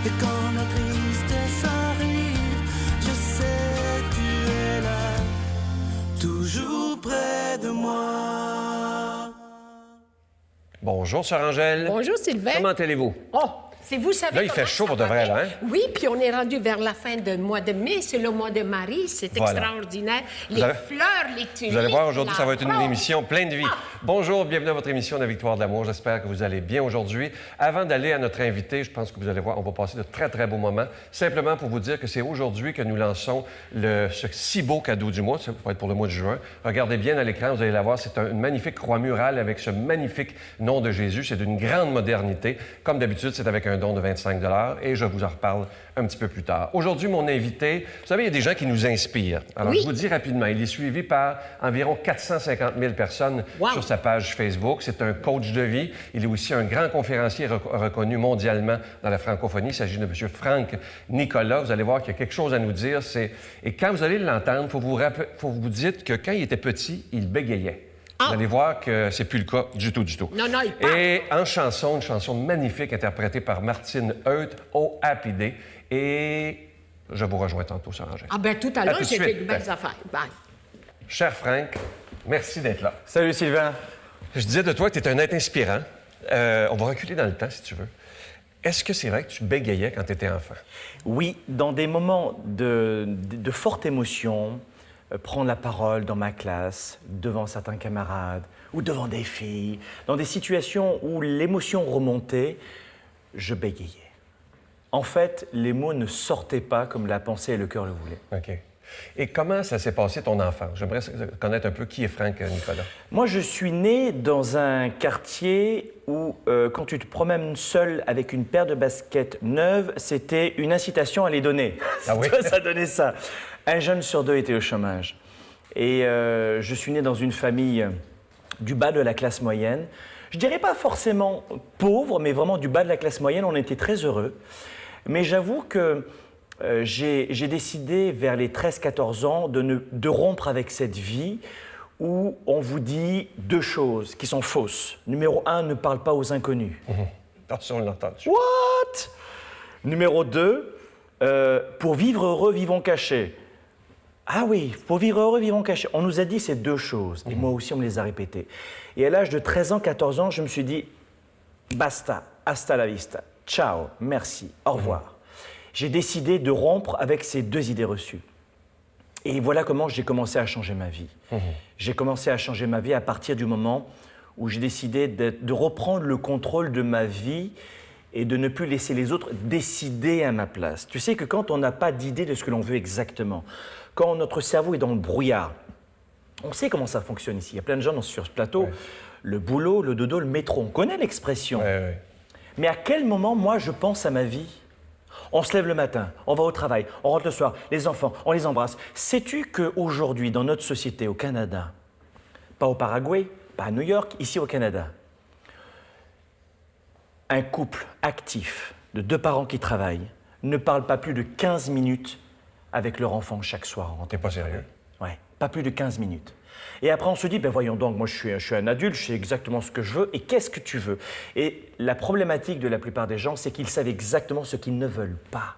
Et quand la tristesse arrive, je sais tu es là, toujours près de moi. Bonjour, Sœur Angèle. Bonjour, Sylvain. Comment allez-vous? Oh, c'est vous savez Là, il fait comment chaud ça pour de va vrai, bien? là, hein? Oui, puis on est rendu vers la fin du mois de mai. C'est le mois de Marie. C'est Voilà. extraordinaire. Les fleurs, les tulipes. Vous allez voir, aujourd'hui, ça va être une rose. émission pleine de vie. Bonjour, bienvenue à votre émission La Victoire de l'amour. J'espère que vous allez bien aujourd'hui. Avant d'aller à notre invité, je pense que vous allez voir, on va passer de très, très beaux moments. Simplement pour vous dire que c'est aujourd'hui que nous lançons ce si beau cadeau du mois. Ça va être pour le mois de juin. Regardez bien à l'écran, vous allez la voir. C'est une magnifique croix murale avec ce magnifique nom de Jésus. C'est d'une grande modernité. Comme d'habitude, c'est avec un don de 25 et je vous en reparle un petit peu plus tard. Aujourd'hui, mon invité, vous savez, il y a des gens qui nous inspirent. Alors, oui. je vous dis rapidement, il est suivi par environ 450 000 personnes sur sa page Facebook. C'est un coach de vie. Il est aussi un grand conférencier reconnu mondialement dans la francophonie. Il s'agit de M. Franck Nicolas. Vous allez voir qu'il y a quelque chose à nous dire. Et quand vous allez l'entendre, il faut vous dire que quand il était petit, il bégayait. Vous allez voir que c'est plus le cas du tout, du tout. Non, il parle. Et en chanson, une chanson magnifique interprétée par Martine Heut, Oh Happy Day. Et je vous rejoins tantôt, Sœur Angèle. Ah ben tout à À l'heure, tout de j'ai fait suite. de belles affaires. Bye. Cher Franck, merci d'être là. Salut Sylvain. Je disais de toi que tu es un être inspirant. On va reculer dans le temps, si tu veux. Est-ce que c'est vrai que tu bégayais quand tu étais enfant? Oui, dans des moments de forte émotion, prendre la parole dans ma classe, devant certains camarades ou devant des filles, dans des situations où l'émotion remontait, je bégayais. En fait, les mots ne sortaient pas comme la pensée et le cœur le voulaient. OK. Et comment ça s'est passé ton enfance? J'aimerais connaître un peu qui est Franck Nicolas. Moi, je suis né dans un quartier où, quand tu te promènes seul avec une paire de baskets neuves, c'était une incitation à les donner. Ah oui? Ça donnait ça. Un jeune sur deux était au chômage. Et je suis né dans une famille du bas de la classe moyenne. Je dirais pas forcément pauvre, mais vraiment du bas de la classe moyenne. On était très heureux. Mais j'avoue que j'ai décidé vers les 13-14 ans de rompre avec cette vie où on vous dit deux choses qui sont fausses. Numéro 1, ne parle pas aux inconnus. Attention, on l'a entendu. What? Numéro 2, pour vivre heureux, vivons cachés. Ah oui, pour vivre heureux, vivons cachés. On nous a dit ces deux choses, et moi aussi on me les a répétées. Et à l'âge de 13 ans, 14 ans, je me suis dit, basta, hasta la vista, ciao, merci, au revoir. J'ai décidé de rompre avec ces deux idées reçues. Et voilà comment j'ai commencé à changer ma vie. J'ai commencé à changer ma vie à partir du moment où j'ai décidé de reprendre le contrôle de ma vie et de ne plus laisser les autres décider à ma place. Tu sais que quand on n'a pas d'idée de ce que l'on veut exactement, quand notre cerveau est dans le brouillard, on sait comment ça fonctionne ici. Il y a plein de gens sur ce plateau, le boulot, le dodo, le métro, on connaît l'expression. Mais à quel moment, moi, je pense à ma vie ? On se lève le matin, on va au travail, on rentre le soir, les enfants, on les embrasse. Sais-tu qu'aujourd'hui, dans notre société, au Canada, pas au Paraguay, pas à New York, ici au Canada, un couple actif de deux parents qui travaillent ne parle pas plus de 15 minutes avec leur enfant chaque soir. T'es pas sérieux? Ouais, pas plus de 15 minutes. Et après, on se dit, ben voyons donc, moi je suis un adulte, je sais exactement ce que je veux, et qu'est-ce que tu veux? Et la problématique de la plupart des gens, c'est qu'ils savent exactement ce qu'ils ne veulent pas.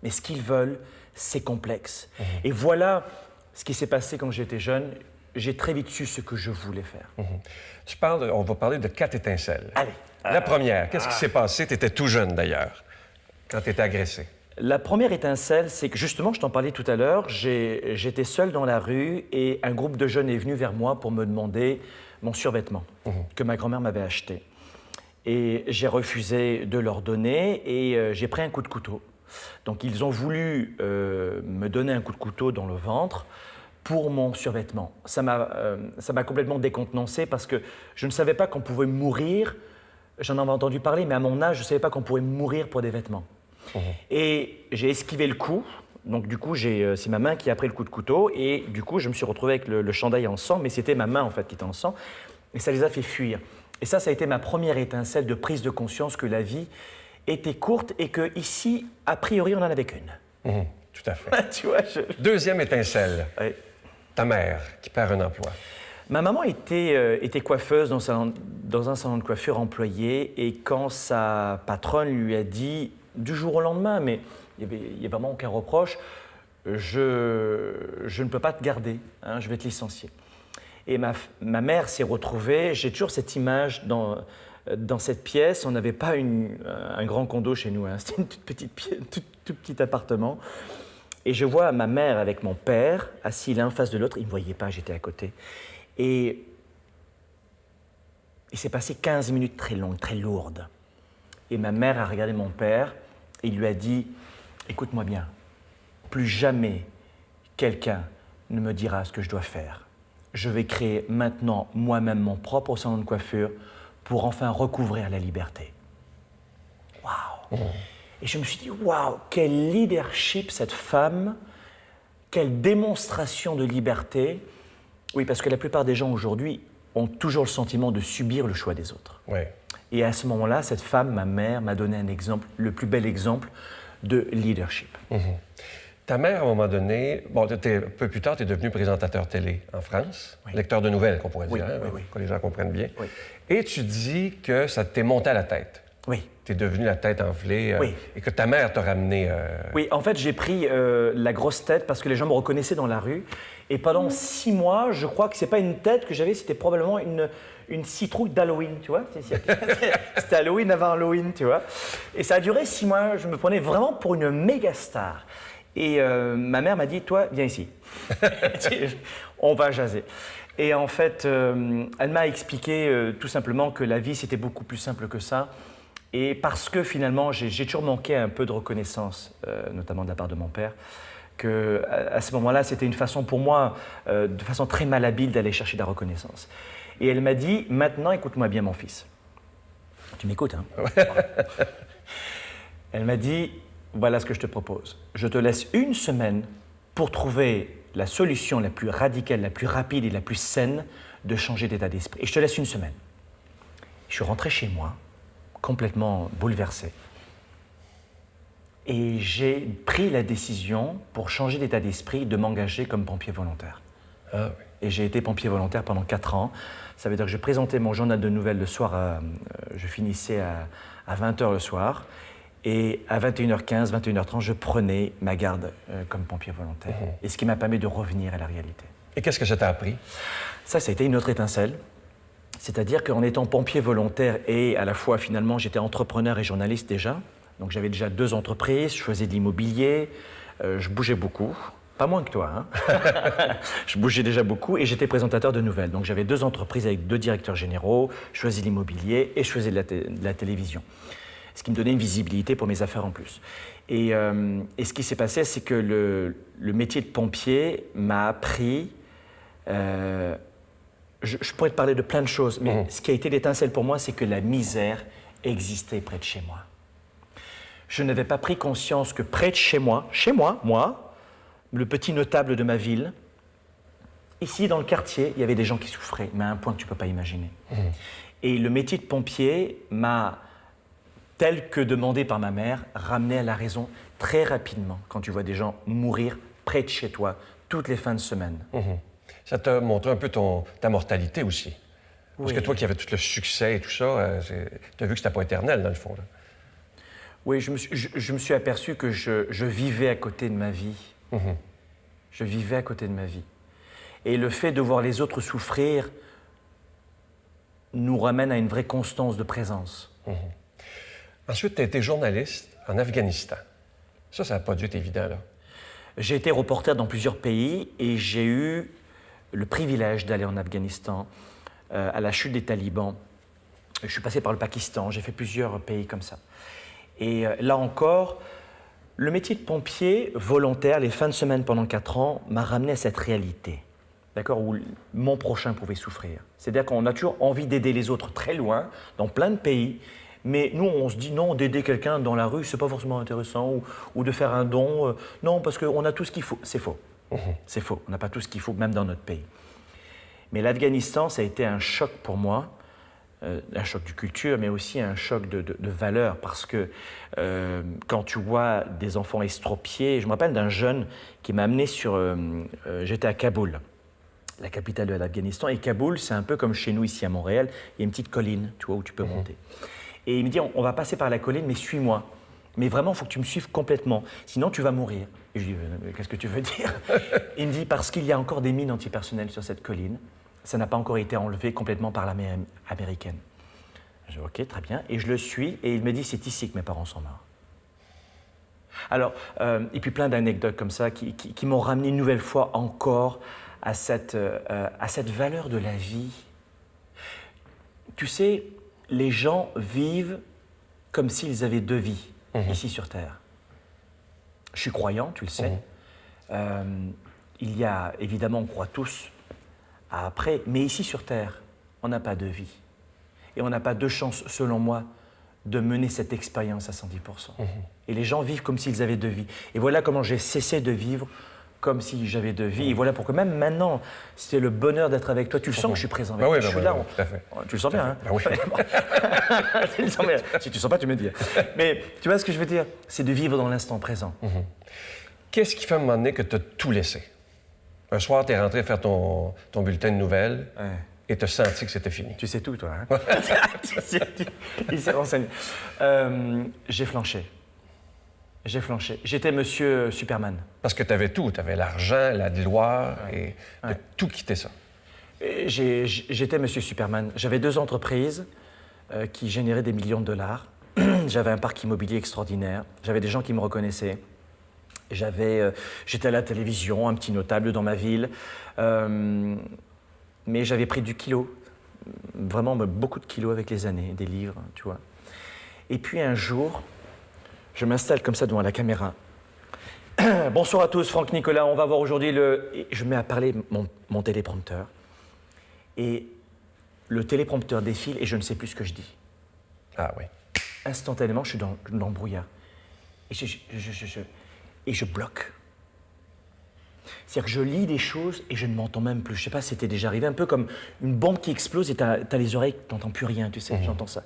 Mais ce qu'ils veulent, c'est complexe. Et voilà ce qui s'est passé quand j'étais jeune. J'ai très vite su ce que je voulais faire. On va parler de 4 étincelles. Allez. La première, qu'est-ce qui s'est passé? Tu étais tout jeune, d'ailleurs, quand tu étais agressé. La première étincelle, c'est que justement, je t'en parlais tout à l'heure, j'étais seul dans la rue et un groupe de jeunes est venu vers moi pour me demander mon survêtement que ma grand-mère m'avait acheté. Et j'ai refusé de leur donner et j'ai pris un coup de couteau. Donc ils ont voulu me donner un coup de couteau dans le ventre pour mon survêtement. Ça m'a complètement décontenancé parce que je ne savais pas qu'on pouvait mourir. J'en avais entendu parler, mais à mon âge, je ne savais pas qu'on pouvait mourir pour des vêtements. Et j'ai esquivé le coup. Donc du coup, c'est ma main qui a pris le coup de couteau. Et du coup, je me suis retrouvé avec le chandail en sang. Mais c'était ma main, en fait, qui était en sang. Et ça les a fait fuir. Et ça a été ma première étincelle de prise de conscience que la vie était courte et qu'ici, a priori, on n'en avait qu'une. Tout à fait. Tu vois, Deuxième étincelle, Ouais. ta mère qui perd un emploi. Ma maman était coiffeuse dans un salon de coiffure employée et quand sa patronne lui a dit du jour au lendemain, mais il n'y a vraiment aucun reproche. Je ne peux pas te garder, hein, je vais te licencier. Et ma mère s'est retrouvée, j'ai toujours cette image dans cette pièce. On n'avait pas un grand condo chez nous, hein, c'était une toute petite pièce, tout petit appartement. Et je vois ma mère avec mon père, assis l'un face de l'autre. Ils ne me voyaient pas, j'étais à côté. Et il s'est passé 15 minutes très longues, très lourdes. Et ma mère a regardé mon père et lui a dit « Écoute-moi bien, plus jamais quelqu'un ne me dira ce que je dois faire. Je vais créer maintenant moi-même mon propre salon de coiffure pour enfin recouvrir la liberté. » Waouh! Et je me suis dit, waouh, quel leadership cette femme, quelle démonstration de liberté. Oui, parce que la plupart des gens aujourd'hui ont toujours le sentiment de subir le choix des autres. Oui. Et à ce moment-là, cette femme, ma mère, m'a donné un exemple, le plus bel exemple de leadership. Ta mère, à un moment donné, un peu plus tard, tu es devenu présentateur télé en France, lecteur de nouvelles, qu'on pourrait dire, que les gens comprennent bien. Oui. Et tu dis que ça t'est monté à la tête. Oui. Tu es devenu la tête enflée et que ta mère t'a ramené... Oui, en fait, j'ai pris la grosse tête parce que les gens me reconnaissaient dans la rue. Et pendant 6 mois, je crois que c'est pas une tête que j'avais, c'était probablement une citrouille d'Halloween, tu vois. C'était Halloween avant Halloween, tu vois. Et ça a duré 6 mois. Je me prenais vraiment pour une méga star. Et ma mère m'a dit, toi, viens ici. On va jaser. Et en fait, elle m'a expliqué tout simplement que la vie, c'était beaucoup plus simple que ça. Et parce que finalement, j'ai toujours manqué un peu de reconnaissance, notamment de la part de mon père, qu'à ce moment-là, c'était une façon pour moi, de façon très malhabile, d'aller chercher de la reconnaissance. Et elle m'a dit, maintenant, écoute-moi bien, mon fils. Tu m'écoutes, hein? Elle m'a dit, voilà ce que je te propose. Je te laisse 1 semaine pour trouver la solution la plus radicale, la plus rapide et la plus saine de changer d'état d'esprit. Et je te laisse 1 semaine. Je suis rentré chez moi, complètement bouleversé. Et j'ai pris la décision, pour changer d'état d'esprit, de m'engager comme pompier volontaire. Ah oui. Et j'ai été pompier volontaire pendant 4 ans. Ça veut dire que je présentais mon journal de nouvelles le soir, je finissais à 20h le soir. Et à 21h15, 21h30, je prenais ma garde comme pompier volontaire. Et ce qui m'a permis de revenir à la réalité. Et qu'est-ce que ça t'a appris? Ça a été une autre étincelle. C'est-à-dire qu'en étant pompier volontaire et à la fois, finalement, j'étais entrepreneur et journaliste déjà. Donc j'avais déjà 2 entreprises, je faisais de l'immobilier, je bougeais beaucoup. Pas moins que toi, hein. Je bougeais déjà beaucoup et j'étais présentateur de nouvelles. Donc j'avais 2 entreprises avec 2 directeurs généraux, je faisais de l'immobilier et je faisais de la télévision. Ce qui me donnait une visibilité pour mes affaires en plus. Et ce qui s'est passé, c'est que le métier de pompier m'a appris... Je pourrais te parler de plein de choses, mais ce qui a été l'étincelle pour moi, c'est que la misère existait près de chez moi. Je n'avais pas pris conscience que près de chez moi, moi, le petit notable de ma ville, ici dans le quartier, il y avait des gens qui souffraient, mais à un point que tu ne peux pas imaginer. Et le métier de pompier m'a, tel que demandé par ma mère, ramené à la raison très rapidement quand tu vois des gens mourir près de chez toi toutes les fins de semaine. Ça t'a montré un peu ta mortalité aussi. Parce que toi qui avais tout le succès et tout ça, tu as vu que c'était pas éternel dans le fond. Là. Oui, je me suis aperçu que je vivais à côté de ma vie. Je vivais à côté de ma vie. Et le fait de voir les autres souffrir nous ramène à une vraie constance de présence. Ensuite, tu as été journaliste en Afghanistan. Ça n'a pas dû être évident, là. J'ai été reporter dans plusieurs pays et j'ai eu le privilège d'aller en Afghanistan à la chute des talibans. Je suis passé par le Pakistan, j'ai fait plusieurs pays comme ça. Et là encore, le métier de pompier volontaire, les fins de semaine pendant 4 ans, m'a ramené à cette réalité, d'accord, où mon prochain pouvait souffrir. C'est-à-dire qu'on a toujours envie d'aider les autres très loin, dans plein de pays, mais nous, on se dit non, d'aider quelqu'un dans la rue, c'est pas forcément intéressant, ou de faire un don, non, parce qu'on a tout ce qu'il faut. C'est faux. C'est faux, on n'a pas tout ce qu'il faut, même dans notre pays. Mais l'Afghanistan, ça a été un choc pour moi, un choc de culture, mais aussi un choc de valeurs, parce que quand tu vois des enfants estropiés, je me rappelle d'un jeune qui m'a amené j'étais à Kaboul, la capitale de l'Afghanistan, et Kaboul, c'est un peu comme chez nous ici à Montréal, il y a une petite colline, tu vois, où tu peux monter. Et il me dit, on va passer par la colline, mais suis-moi. Mais vraiment, il faut que tu me suives complètement. Sinon, tu vas mourir. Et je lui dis, mais qu'est-ce que tu veux dire? Il me dit, parce qu'il y a encore des mines antipersonnelles sur cette colline. Ça n'a pas encore été enlevé complètement par l'armée américaine. Je dis, OK, très bien. Et je le suis, et il me dit, c'est ici que mes parents sont morts. Alors, et puis plein d'anecdotes comme ça qui m'ont ramené une nouvelle fois encore à cette valeur de la vie. Tu sais, les gens vivent comme s'ils avaient 2 vies ici sur Terre. Je suis croyant, tu le sais. Il y a, évidemment, on croit tous à après, mais ici sur Terre, on n'a pas 2 vies. Et on n'a pas 2 chances, selon moi, de mener cette expérience à 110%. Et les gens vivent comme s'ils avaient 2 vies. Et voilà comment j'ai cessé de vivre comme si j'avais 2 vies. Et voilà pourquoi même maintenant, c'est le bonheur d'être avec toi. Tu le sens que je suis présent avec toi. Je suis là. Tout à fait. Tu le sens bien, hein? Oui. Tu le sens bien. Si tu ne sens pas, tu me dis. Mais tu vois ce que je veux dire? C'est de vivre dans l'instant présent. Qu'est-ce qui fait à un moment donné que tu as tout laissé? Un soir, tu es rentré faire ton bulletin de nouvelles et tu as senti que c'était fini. Tu sais tout, toi. Hein? Il s'est renseigné. J'ai flanché. J'ai flanché. J'étais Monsieur Superman. Parce que tu avais tout. Tu avais l'argent, la gloire et tu as tout quitté ça. J'étais Monsieur Superman. J'avais 2 entreprises qui généraient des millions de dollars. J'avais un parc immobilier extraordinaire. J'avais des gens qui me reconnaissaient. J'étais à la télévision, un petit notable dans ma ville. Mais j'avais pris du kilo. Vraiment beaucoup de kilos avec les années, des livres, tu vois. Et puis un jour, je m'installe comme ça devant la caméra. Bonsoir à tous, Franck Nicolas, on va voir aujourd'hui Et je mets à parler mon téléprompteur. Et le téléprompteur défile et je ne sais plus ce que je dis. Ah oui. Instantanément, je suis dans le brouillard. Et je bloque. C'est-à-dire que je lis des choses et je ne m'entends même plus. Je ne sais pas si c'était déjà arrivé, un peu comme une bombe qui explose et tu as les oreilles, tu n'entends plus rien, tu sais, j'entends ça.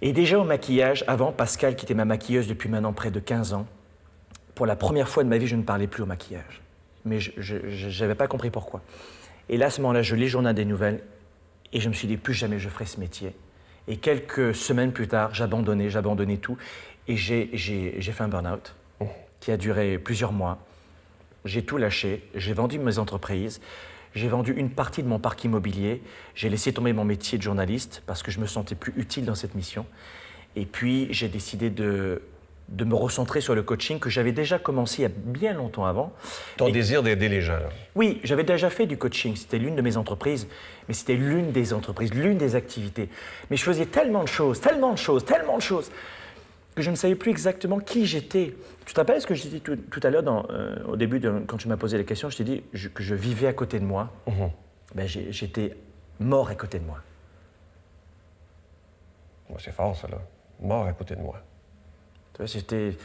Et déjà au maquillage, avant, Pascal, qui était ma maquilleuse depuis maintenant près de 15 ans, pour la première fois de ma vie, je ne parlais plus au maquillage. Mais je n'avais pas compris pourquoi. Et là, à ce moment-là, je lis le journal des nouvelles et je me suis dit, plus jamais je ferai ce métier. Et quelques semaines plus tard, j'abandonnais tout et j'ai fait un burn-out qui a duré plusieurs mois. J'ai tout lâché, j'ai vendu mes entreprises, j'ai vendu une partie de mon parc immobilier, j'ai laissé tomber mon métier de journaliste parce que je me sentais plus utile dans cette mission. Et puis, j'ai décidé de me recentrer sur le coaching que j'avais déjà commencé il y a bien longtemps avant. Ton désir d'aider les gens, là. Oui, j'avais déjà fait du coaching, c'était l'une de mes entreprises, mais c'était l'une des entreprises, l'une des activités. Mais je faisais tellement de choses, que je ne savais plus exactement qui j'étais. Tu te rappelles ce que je t'ai dit tout à l'heure, au début, quand tu m'as posé la question, je t'ai dit que je vivais à côté de moi. Ben, j'étais mort à côté de moi. C'est fort, ça, là. Mort à côté de moi. Tu vois, j'étais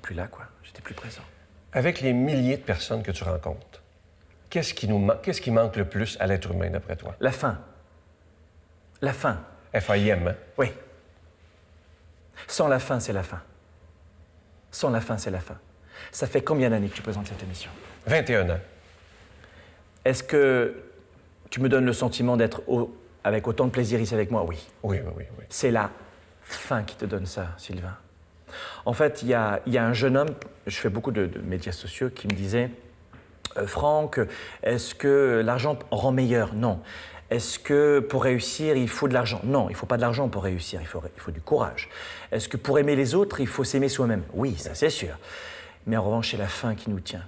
plus là, quoi. J'étais plus présent. Avec les milliers de personnes que tu rencontres, qu'est-ce qui manque le plus à l'être humain, d'après toi? La faim. La faim. F-A-I-M, hein? Oui. Sans la faim, c'est la faim. Sans la faim, c'est la faim. Ça fait combien d'années que tu présentes cette émission? 21 ans. Est-ce que tu me donnes le sentiment d'être avec autant de plaisir ici avec moi? Oui. Oui. C'est la faim qui te donne ça, Sylvain. En fait, il y a un jeune homme, je fais beaucoup de médias sociaux, qui me disait « Franck, est-ce que l'argent rend meilleur? Non. Est-ce que pour réussir, il faut de l'argent? Non, il ne faut pas de l'argent pour réussir, il faut du courage. Est-ce que pour aimer les autres, il faut s'aimer soi-même? Oui, ça c'est sûr. Mais en revanche, c'est la faim qui nous tient.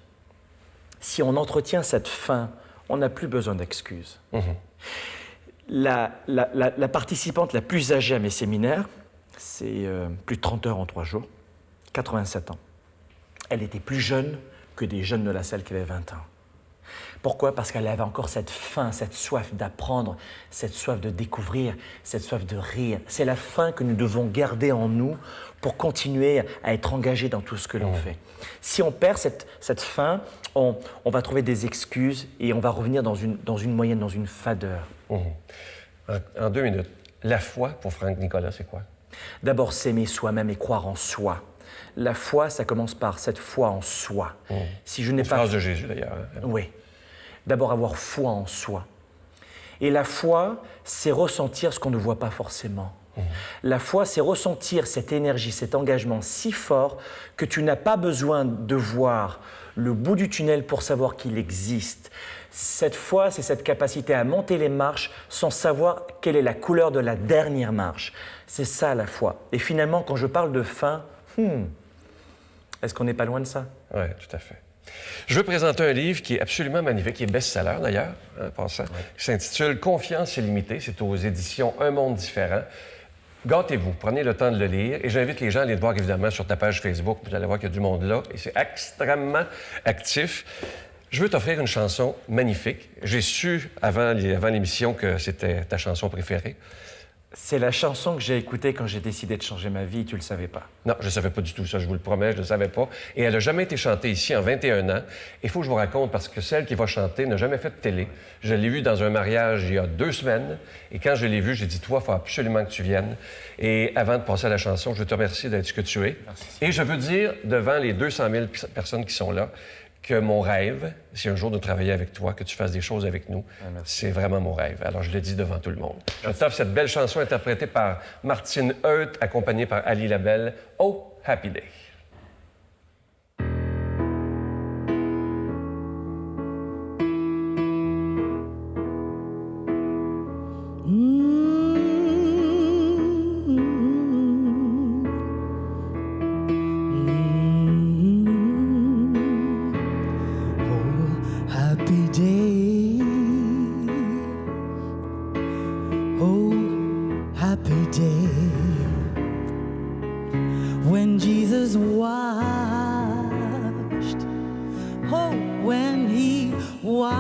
Si on entretient cette faim, on n'a plus besoin d'excuses. La participante la plus âgée à mes séminaires, c'est plus de 30 heures en 3 jours, 87 ans. Elle était plus jeune que des jeunes de la salle qui avaient 20 ans. Pourquoi? Parce qu'elle avait encore cette faim, cette soif d'apprendre, cette soif de découvrir, cette soif de rire. C'est la faim que nous devons garder en nous pour continuer à être engagés dans tout ce que l'on fait. Si on perd cette faim, on va trouver des excuses et on va revenir dans une moyenne, dans une fadeur. En 2 minutes, la foi pour Franck Nicolas, c'est quoi? D'abord, s'aimer soi-même et croire en soi. La foi, ça commence par cette foi en soi. Si je n'ai pas... Phrase de Jésus, d'ailleurs. Hein? Oui. D'abord, avoir foi en soi. Et la foi, c'est ressentir ce qu'on ne voit pas forcément. La foi, c'est ressentir cette énergie, cet engagement si fort que tu n'as pas besoin de voir le bout du tunnel pour savoir qu'il existe. Cette foi, c'est cette capacité à monter les marches sans savoir quelle est la couleur de la dernière marche. C'est ça la foi. Et finalement, quand je parle de fin, est-ce qu'on n'est pas loin de ça? Oui, tout à fait. Je veux présenter un livre qui est absolument magnifique, qui est best-seller d'ailleurs, en passant, qui s'intitule « Confiance illimitée ». C'est aux éditions Un monde différent. Gâtez-vous, prenez le temps de le lire et j'invite les gens à aller le voir évidemment sur ta page Facebook. Vous allez voir qu'il y a du monde là et c'est extrêmement actif. Je veux t'offrir une chanson magnifique. J'ai su avant l'émission que c'était ta chanson préférée. C'est la chanson que j'ai écoutée quand j'ai décidé de changer ma vie, tu le savais pas. Non, je ne savais pas du tout ça, je vous le promets, je ne le savais pas. Et elle n'a jamais été chantée ici en 21 ans. Il faut que je vous raconte parce que celle qui va chanter n'a jamais fait de télé. Je l'ai vue dans un mariage il y a 2 semaines. Et quand je l'ai vue, j'ai dit, toi, il faut absolument que tu viennes. Et avant de passer à la chanson, je te remercie d'être ce que tu es. Merci. Et je veux dire, devant les 200 000 personnes qui sont là, que mon rêve, c'est un jour de travailler avec toi, que tu fasses des choses avec nous. C'est vraiment mon rêve. Alors, je le dis devant tout le monde. Je t'offre cette belle chanson interprétée par Martine Heut, accompagnée par Ali Labelle, « Oh, Happy Day ». When Jesus washed, oh, when he washed,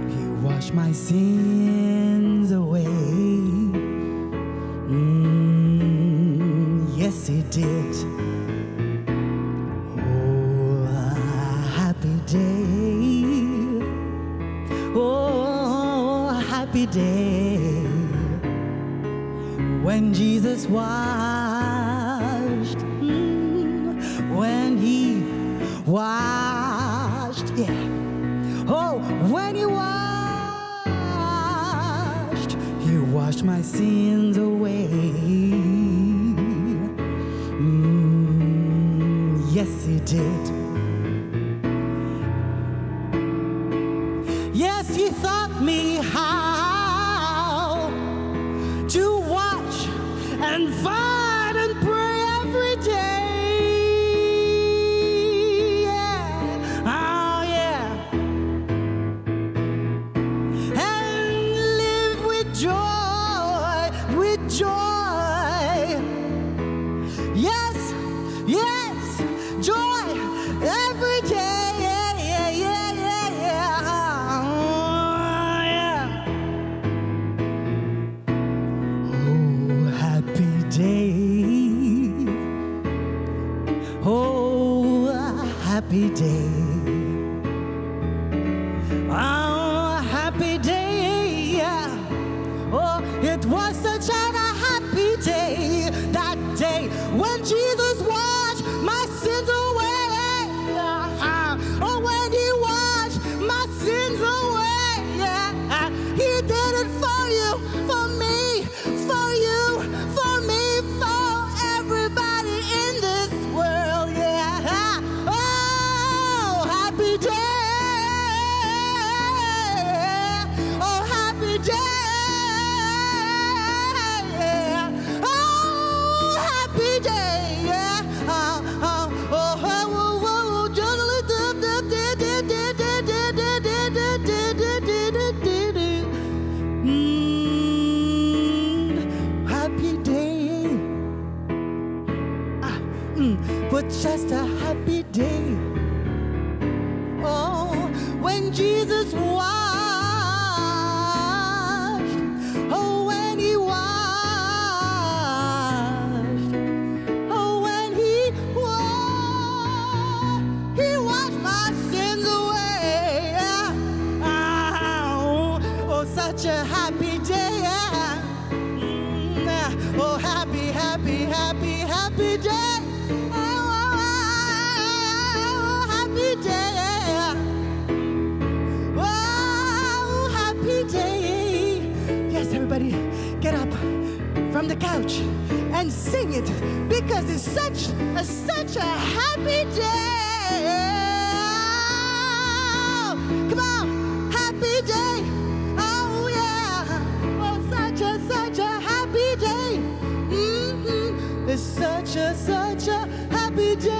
he washed my sins away. Yes, he did. Oh, a happy day. Oh, a happy day. When Jesus washed, when he washed, yeah. Oh, when he washed my sins away. Yes, he did. Yes, he taught me how to watch and fight and pray every day. Yeah. Oh, yeah. And live with joy, with joy. Yes, yes, joy every day. Yeah, yeah, yeah, yeah, yeah. Oh, happy day. Oh, happy day. Oh, happy day. Oh, it was such a happy day, that day when Jesus washed my sins away. Oh, when he washed my sins away. Yeah, he did it for you, for me, for you, for me, for everybody in this world. Yeah. Oh, happy day. Oh, happy day. Oh, happy day. Yeah. Happy day. But just a happy day. Oh, when Jesus washed, oh, when he washed, oh, when he washed my sins away. Oh, such a happy day. Oh, happy, happy, happy, happy day. Oh, happy day. Oh, everybody get up from the couch and sing it because it's such a happy day. Come on, happy day. Oh yeah, oh such a happy day. Mm-hmm. It's such a happy day.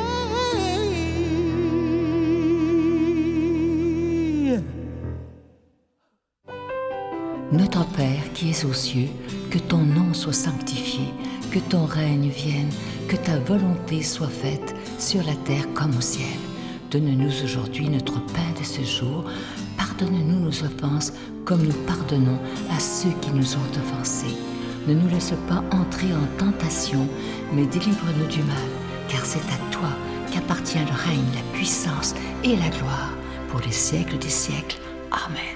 Notre Père qui es aux cieux, que ton nom soit sanctifié, que ton règne vienne, que ta volonté soit faite sur la terre comme au ciel. Donne-nous aujourd'hui notre pain de ce jour. Pardonne-nous nos offenses comme nous pardonnons à ceux qui nous ont offensés. Ne nous laisse pas entrer en tentation, mais délivre-nous du mal, car c'est à toi qu'appartient le règne, la puissance et la gloire pour les siècles des siècles. Amen.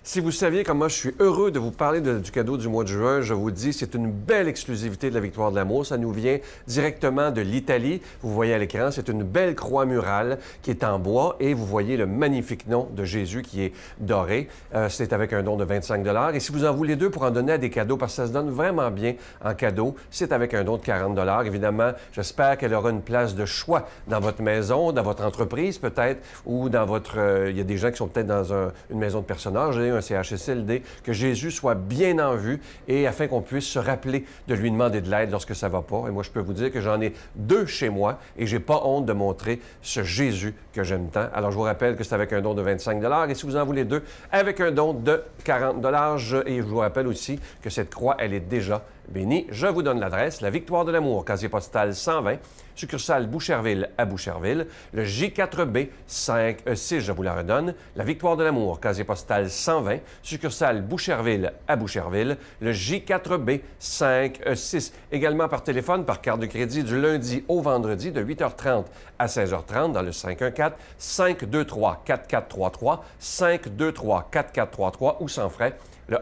Si vous saviez comme moi, je suis heureux de vous parler du cadeau du mois de juin. Je vous dis, c'est une belle exclusivité de la Victoire de l'amour. Ça nous vient directement de l'Italie. Vous voyez à l'écran, c'est une belle croix murale qui est en bois et vous voyez le magnifique nom de Jésus qui est doré. C'est avec un don de 25 $. Et si vous en voulez deux pour en donner à des cadeaux, parce que ça se donne vraiment bien en cadeau, c'est avec un don de 40 $. Évidemment, j'espère qu'elle aura une place de choix dans votre maison, dans votre entreprise peut-être, ou dans votre... il y a des gens qui sont peut-être dans une maison de personnes âgées, un CHSLD, que Jésus soit bien en vue et afin qu'on puisse se rappeler de lui demander de l'aide lorsque ça ne va pas. Et moi, je peux vous dire que j'en ai deux chez moi et j'ai pas honte de montrer ce Jésus que j'aime tant. Alors, je vous rappelle que c'est avec un don de 25 $ et si vous en voulez deux, avec un don de 40 $. Et je vous rappelle aussi que cette croix, elle est déjà bénie. Je vous donne l'adresse, la Victoire de l'amour, casier postal 120, succursale Boucherville à Boucherville, le J4B 5E6, je vous la redonne, la Victoire de l'amour, casier postal 120, succursale Boucherville à Boucherville, le J4B 5E6. Également par téléphone, par carte de crédit du lundi au vendredi de 8h30 à 16h30 dans le 514-523-4433, 523-4433 ou sans frais, le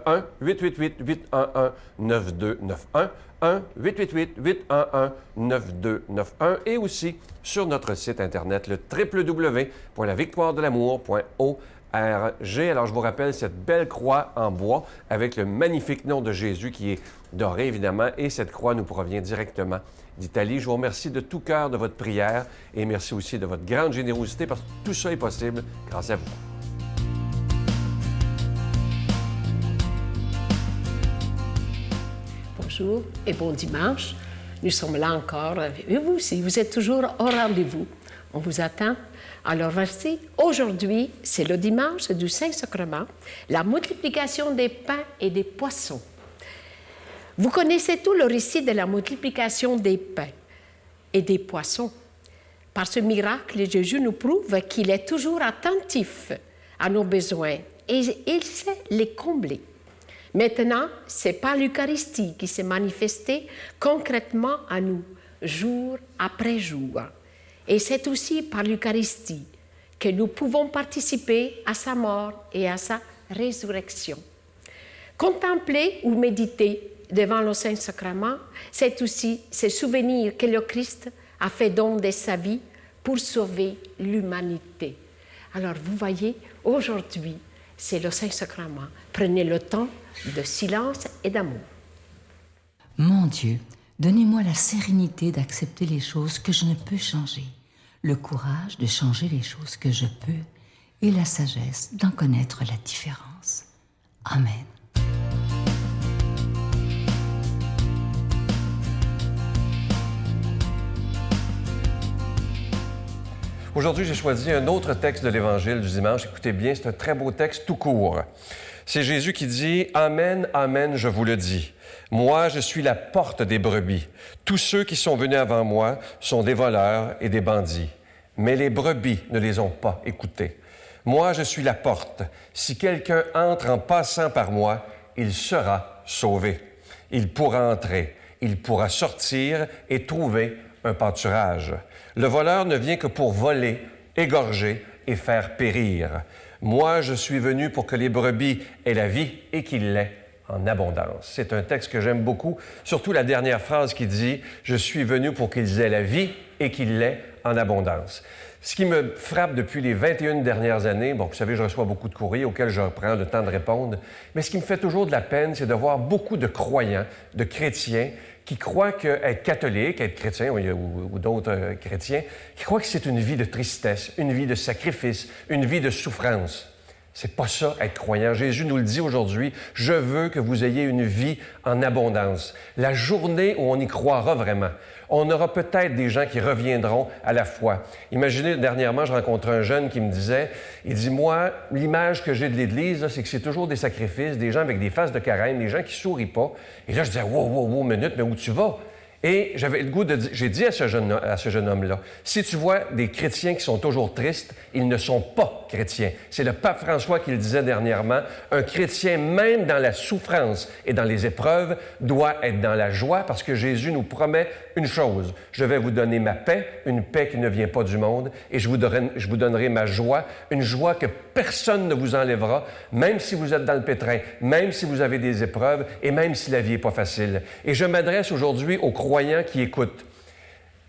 1-888-811-9291, 1-888-811-9291 et aussi sur notre site Internet, le www.lavictoiredelamour.org. Alors, je vous rappelle cette belle croix en bois avec le magnifique nom de Jésus qui est doré, évidemment, et cette croix nous provient directement d'Italie. Je vous remercie de tout cœur de votre prière et merci aussi de votre grande générosité parce que tout ça est possible grâce à vous. Bonjour et bon dimanche. Nous sommes là encore. Et vous aussi, vous êtes toujours au rendez-vous. On vous attend. Alors, voici, aujourd'hui, c'est le dimanche du Saint-Sacrement, la multiplication des pains et des poissons. Vous connaissez tout le récit de la multiplication des pains et des poissons. Par ce miracle, Jésus nous prouve qu'il est toujours attentif à nos besoins et il sait les combler. Maintenant, c'est par l'Eucharistie qui s'est manifestée concrètement à nous, jour après jour. Et c'est aussi par l'Eucharistie que nous pouvons participer à sa mort et à sa résurrection. Contempler ou méditer devant le Saint-Sacrement, c'est aussi se souvenir que le Christ a fait don de sa vie pour sauver l'humanité. Alors, vous voyez, aujourd'hui, c'est le Saint-Sacrement. Prenez le temps de silence et d'amour. Mon Dieu, donnez-moi la sérénité d'accepter les choses que je ne peux changer, le courage de changer les choses que je peux et la sagesse d'en connaître la différence. Amen. Aujourd'hui, j'ai choisi un autre texte de l'Évangile du dimanche. Écoutez bien, c'est un très beau texte tout court. C'est Jésus qui dit « Amen, amen, je vous le dis. Moi, je suis la porte des brebis. Tous ceux qui sont venus avant moi sont des voleurs et des bandits. Mais les brebis ne les ont pas écoutés. Moi, je suis la porte. Si quelqu'un entre en passant par moi, il sera sauvé. Il pourra entrer, il pourra sortir et trouver un pâturage. Le voleur ne vient que pour voler, égorger et faire périr. Moi, je suis venu pour que les brebis aient la vie et qu'ils l'aient en abondance. C'est un texte que j'aime beaucoup, surtout la dernière phrase qui dit « Je suis venu pour qu'ils aient la vie et qu'ils l'aient en abondance ». Ce qui me frappe depuis les 21 dernières années, bon, vous savez, je reçois beaucoup de courriers auxquels je prends le temps de répondre, mais ce qui me fait toujours de la peine, c'est de voir beaucoup de croyants, de chrétiens, qui croient qu'être catholique, être chrétien ou d'autres chrétiens, qui croient que c'est une vie de tristesse, une vie de sacrifice, une vie de souffrance. C'est pas ça, être croyant. Jésus nous le dit aujourd'hui, « Je veux que vous ayez une vie en abondance. » La journée où on y croira vraiment, on aura peut-être des gens qui reviendront à la foi. Imaginez, dernièrement, je rencontrais un jeune qui me disait, il dit, « Moi, l'image que j'ai de l'Église, là, c'est que c'est toujours des sacrifices, des gens avec des faces de carême, des gens qui sourient pas. » Et là, je disais, « Wow, minute, mais où tu vas? » Et j'avais le goût de dire, j'ai dit à ce jeune homme-là, si tu vois des chrétiens qui sont toujours tristes, ils ne sont pas chrétiens. C'est le pape François qui le disait dernièrement, un chrétien, même dans la souffrance et dans les épreuves, doit être dans la joie parce que Jésus nous promet une chose, je vais vous donner ma paix, une paix qui ne vient pas du monde, et je vous donnerai ma joie, une joie que personne ne vous enlèvera, même si vous êtes dans le pétrin, même si vous avez des épreuves et même si la vie n'est pas facile. Et je m'adresse aujourd'hui aux croyants qui écoutent.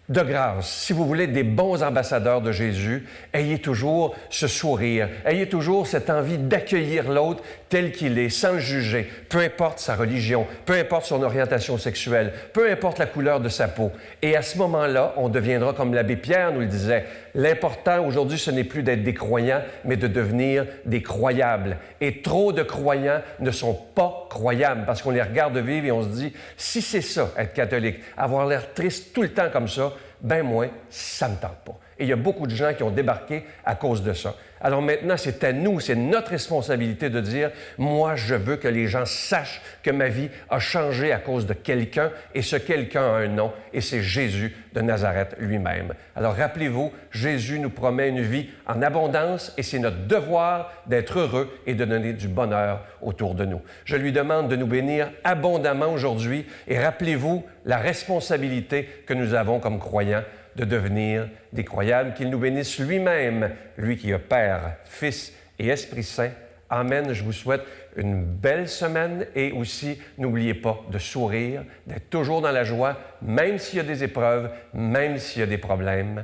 De grâce, si vous voulez être des bons ambassadeurs de Jésus, ayez toujours ce sourire, ayez toujours cette envie d'accueillir l'autre tel qu'il est, sans le juger, peu importe sa religion, peu importe son orientation sexuelle, peu importe la couleur de sa peau. Et à ce moment-là, on deviendra, comme l'abbé Pierre nous le disait, l'important aujourd'hui, ce n'est plus d'être des croyants, mais de devenir des croyables. Et trop de croyants ne sont pas croyables, parce qu'on les regarde vivre et on se dit, si c'est ça, être catholique, avoir l'air triste tout le temps comme ça, ben moi, ça ne me tente pas. Et il y a beaucoup de gens qui ont débarqué à cause de ça. Alors maintenant, c'est à nous, c'est notre responsabilité de dire, moi, je veux que les gens sachent que ma vie a changé à cause de quelqu'un, et ce quelqu'un a un nom, et c'est Jésus de Nazareth lui-même. Alors rappelez-vous, Jésus nous promet une vie en abondance, et c'est notre devoir d'être heureux et de donner du bonheur autour de nous. Je lui demande de nous bénir abondamment aujourd'hui, et rappelez-vous la responsabilité que nous avons comme croyants de devenir des croyables, qu'il nous bénisse lui-même, lui qui est Père, Fils et Esprit Saint. Amen. Je vous souhaite une belle semaine et aussi, n'oubliez pas de sourire, d'être toujours dans la joie, même s'il y a des épreuves, même s'il y a des problèmes.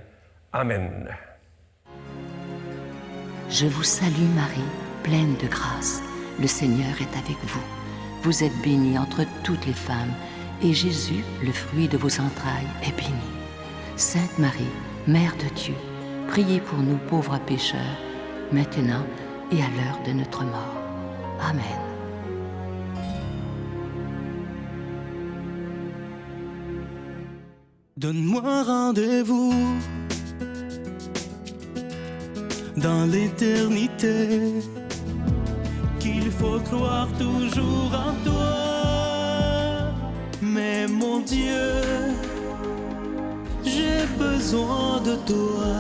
Amen. Je vous salue Marie, pleine de grâce. Le Seigneur est avec vous. Vous êtes bénie entre toutes les femmes, et Jésus, le fruit de vos entrailles, est béni. Sainte Marie, Mère de Dieu, priez pour nous pauvres pécheurs, maintenant et à l'heure de notre mort. Amen. Donne-moi rendez-vous dans l'éternité, qu'il faut croire toujours en toi. Mais mon Dieu, j'ai besoin de toi,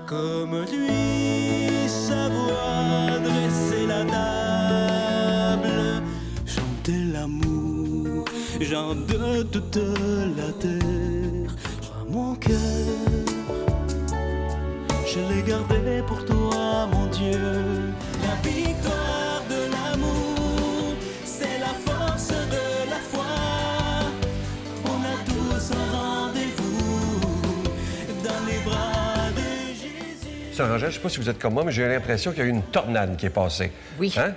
comme lui, savoir dresser la table, chanter l'amour, gens de toute la terre. Prends mon cœur, je l'ai gardé pour toi, mon Dieu. La victoire de l'amour, c'est la force de la foi. On a tous un rendez-vous dans les bras de Jésus. Sœur Angèle, je ne sais pas si vous êtes comme moi, mais j'ai l'impression qu'il y a eu une tornade qui est passée. Oui. Hein?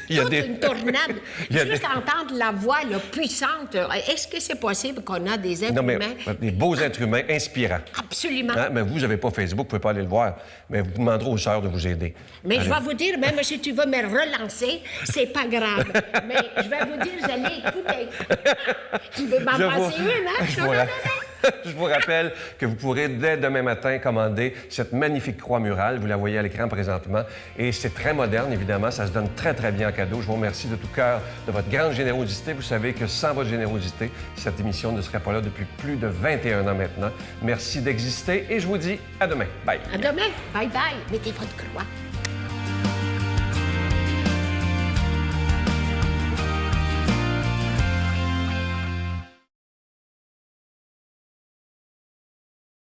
Il y a Toute une tornade. Il y a Juste entendre la voix là, puissante. Est-ce que c'est possible qu'on a des êtres Non, mais humains? des beaux êtres humains inspirants. Absolument. Hein? Mais vous n'avez pas Facebook, vous ne pouvez pas aller le voir. Mais vous demanderez aux sœurs de vous aider. Mais Allez. je vais vous dire, même si tu veux me relancer, c'est pas grave. Mais je vais vous dire, j'allais écouter. Tu veux m'en Je passer vous- une, hein? je vous ra- Je vous rappelle que vous pourrez dès demain matin commander cette magnifique croix murale. Vous la voyez à l'écran présentement. Et c'est très moderne, évidemment. Ça se donne très, très bien en cadeau. Je vous remercie de tout cœur de votre grande générosité. Vous savez que sans votre générosité, cette émission ne serait pas là depuis plus de 21 ans maintenant. Merci d'exister et je vous dis à demain. Bye. À demain. Bye bye. Mettez votre croix.